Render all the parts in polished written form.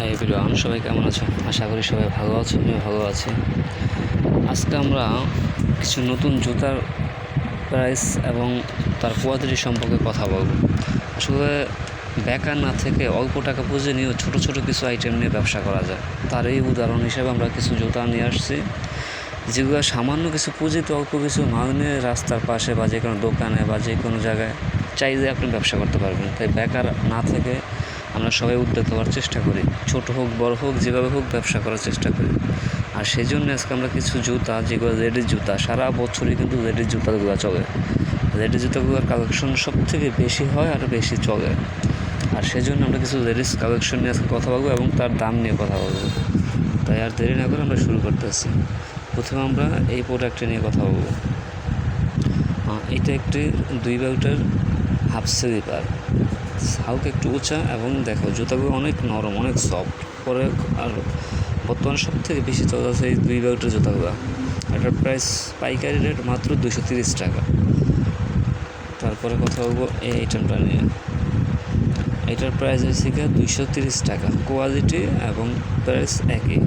Hi everyone, সবাই কেমন আছো? আশা করি সবাই ভালো আছো, আমিও ভালো আছি। আজকে আমরা কিছু নতুন জুতার প্রাইস এবং তার কোয়ালিটি সম্পর্কে কথা বলব। আসলে বেকার না থেকে অল্প টাকা পুঁজি নিয়েও ছোটো ছোটো কিছু আইটেম নিয়ে ব্যবসা করা যায়। তার এই উদাহরণ হিসেবে আমরা কিছু জুতা নিয়ে আসছি, যেগুলো সামান্য কিছু পুঁজিতে অল্প কিছু মাল নিয়ে রাস্তার পাশে বা যে কোনো দোকানে বা যে কোনো জায়গায় চাইলে আপনি ব্যবসা করতে পারবেন। তাই বেকার না থেকে আমরা সবাই উদ্যোগ হওয়ার চেষ্টা করি, ছোট হোক বড় হোক যেভাবে হোক ব্যবসা করার চেষ্টা করি। আর সেই জন্য আজকে আমরা কিছু জুতা, যেগুলো লেডিস জুতা, সারা বছরই কিন্তু লেডিস জুতাগুলো চলে। লেডিস জুতাগুলোর কালেকশন সব থেকে বেশি হয় আর বেশি চলে। আর সেই জন্য আমরা কিছু লেডিস কালেকশন নিয়ে আজকে কথা বলবো এবং তার দাম নিয়ে কথা বলবো। তাই আর দেরি না করে আমরা শুরু করতেছি। প্রথমে আমরা এই প্রোডাক্টটা নিয়ে কথা বলবো। এটা একটি 2 বাউটের হাফ স্লিপার, হালকা একটু উঁচা এবং দেখো জুতাগুলো অনেক নরম, অনেক সফট পরে। আর বর্তমানে সব থেকে বেশি চলা আছে এই 2 বাউটের জুতাগুলো। এটার প্রাইস পাইকারি রেট মাত্র 230 টাকা। তারপরে কথা বলবো এই আইটেমটা নিয়ে। এটার প্রাইস হচ্ছে গিয়ে 230 টাকা, কোয়ালিটি এবং প্রাইস একই।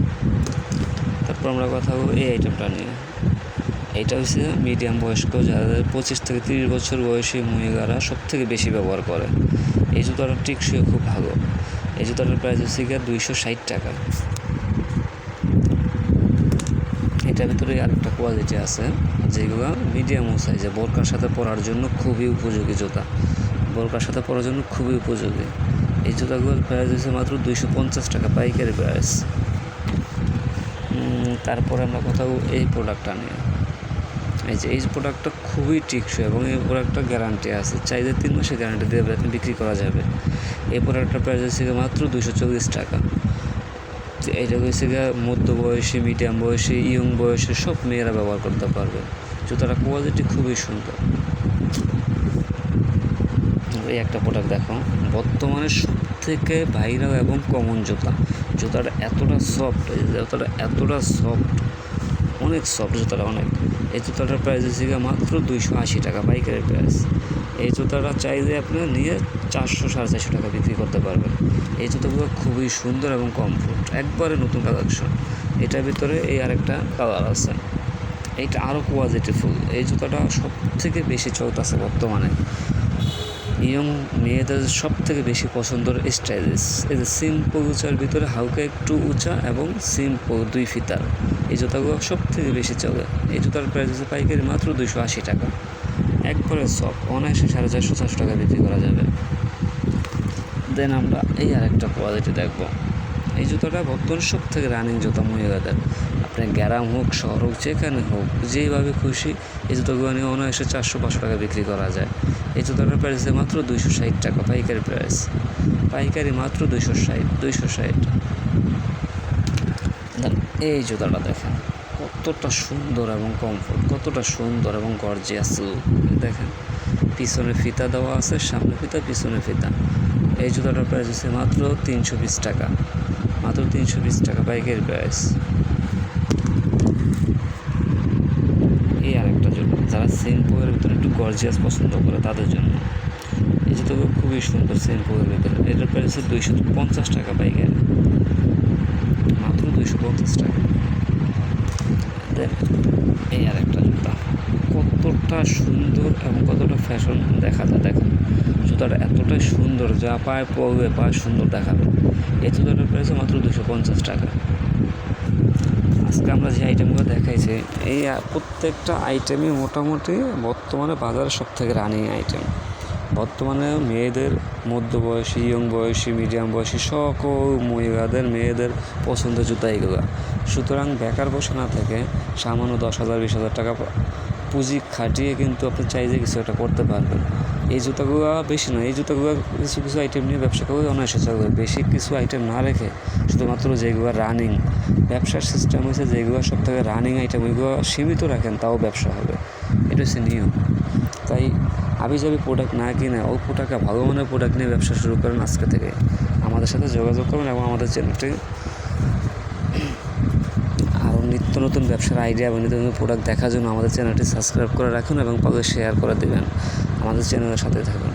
তারপর আমরা কথা বলবো এই আইটেমটা নিয়ে। এটা হচ্ছে মিডিয়াম বয়স্ক, যাদের 25 থেকে 30 বছর বয়সী মহিলারা সব থেকে বেশি ব্যবহার করে। এই জুতাটার টেকসইও খুব ভালো। এই জুতাটার প্রাইস হচ্ছে গিয়ে 260 টাকা। এটার ভিতরে আরেকটা কোয়ালিটি আছে, যেগুলো মিডিয়াম সাইজে, বোরকার সাথে পরার জন্য খুবই উপযোগী জুতা। বোরকার সাথে পরার জন্য খুবই উপযোগী। এই জুতাগুলোর প্রাইস হচ্ছে মাত্র 250 টাকা, পাইকারি প্রাইস। তারপরে আমরা কথা বলব এই প্রোডাক্টটা নিয়ে। এই প্রোডাক্টটা খুবই টেকসই এবং এই প্রোডাক্টটা গ্যারান্টি আছে, চাইলে 3 মাসের গ্যারান্টি দিয়ে বিক্রি করা যাবে। এই প্রোডাক্টটার প্রাইস হচ্ছে মাত্র 240 টাকা। এটা হচ্ছে মধ্যবয়সী, মিডিয়াম বয়সী, ইয়ং বয়সী সব মেয়েরা ব্যবহার করতে পারবে। জুতাটা কোয়ালিটি খুবই সুন্দর। এই একটা প্রোডাক্ট দেখো, বর্তমানে সব থেকে ভাইরাল এবং কমন জুতা। জুতাটা এতটা সফট, অনেক সফট জুতাটা, অনেক। এই জুতাটার প্রাইস হচ্ছে মাত্র 280 টাকা, পাইকারি প্রাইস। এই জুতাটা চাইলে আপনি নিয়ে 400-450 টাকা বিক্রি করতে পারবেন। এই জুতাগুলো খুবই সুন্দর এবং কমফোর্ট, একবারে নতুন কালেকশন। এটার ভিতরে এই আরেকটা কালার আছে, এইটা আরও কোয়ালিটিফুল। এই জুতাটা সব থেকে বেশি চলতেছে বর্তমানে। ইয়ং মেয়েদের সব থেকে বেশি পছন্দের স্টাইলিশ। এই যে সিম্পল উঁচার ভিতরে হালকা একটু উঁচা এবং সিম্পল 2 ফিতার, এই জুতাগুলো সব থেকে বেশি চলে। এই জুতার প্রাইস হচ্ছে পাইকারি মাত্র 280 টাকা, একবারে সফট, অনায়াসে 450-500 টাকা বিক্রি করা যাবে। দেন আমরা এই আরেকটা কোয়ালিটি দেখব। এই জুতাটা বর্তমানে সব থেকে রানিং জুতা মহিলাদের। আপনি গ্রাম হোক, শহর হোক, যেখানে হোক, যেভাবে খুশি এই জুতাগুলো নিয়ে অনায়াসে 400-500 টাকা বিক্রি করা যায়। এই জুতাটার প্রাইস মাত্র 260 টাকা, পাইকারি প্রাইস। পাইকারি মাত্র 260। এই জুতাটা দেখেন কতটা সুন্দর এবং কমফোর্ট, কতটা সুন্দর এবং গর্জিয়াস লুক। দেখেন পিছনে ফিতা দেওয়া আছে, সামনে ফিতা, পিছনে ফিতা। এই জুতাটার প্রাইস হচ্ছে মাত্র 320 টাকা, মাত্র 320 টাকা, পাইকারি প্রাইস। এই আরেকটা জুতা, যারা সিম্পলের ভিতরে একটু গর্জিয়াস পছন্দ করে তাদের জন্য। এই জুতোগুলো খুবই সুন্দর, সিম্পলের ভিতরে। এটার প্রাইস হচ্ছে 250 টাকা, পাইকারি, মাত্র 250 টাকা। দেন এই আরেকটা জুতা, কতটা সুন্দর এবং কতটা ফ্যাশন দেখা যায়। দেখেন জুতাটা এতটাই সুন্দর, যা পায়ে পরবে পায়ে সুন্দর দেখাবে। এই জুতাটার প্রাইস মাত্র 250 টাকা। আজকে আমরা যে আইটেমগুলো দেখাইছি, এই প্রত্যেকটা আইটেমই মোটামুটি বর্তমানে বাজারে সব থেকে রানিং আইটেম। বর্তমানে মেয়েদের, মধ্যবয়সী, ইয়ং বয়সী, মিডিয়াম বয়সী সকল মহিলাদের, মেয়েদের পছন্দের জুতা এগুলো। সুতরাং বেকার বসে না থেকে সামান্য 10,000-20,000 টাকা পুঁজি খাটিয়ে কিন্তু আপনি চাইলে কিছু একটা করতে পারবেন। এই জুতাগুলো বেশি নয়, এই জুতাগুলো কিছু কিছু আইটেম নিয়ে ব্যবসা করলে অনায়াসে চলবে। বেশি কিছু আইটেম না রেখে শুধুমাত্র যেগুলো রানিং, ব্যবসার সিস্টেম হয়েছে যেগুলো সব থেকে রানিং আইটেম ওইগুলো সীমিত রাখেন, তাও ব্যবসা হবে। এটা হচ্ছে নিয়ম। তাই আবিজাবি প্রোডাক্ট না কিনে অল্প টাকা ভালো মানের প্রোডাক্ট নিয়ে ব্যবসা শুরু করেন আজকে থেকে। আমাদের সাথে যোগাযোগ করুন এবং আমাদের চ্যানেলটি আরও নিত্য নতুন ব্যবসার আইডিয়া এবং নিত্য নতুন প্রোডাক্ট দেখার জন্য আমাদের চ্যানেলটি সাবস্ক্রাইব করে রাখুন এবং পাশে শেয়ার করে দেবেন। আমাদের চ্যানেলের সাথে থাকুন।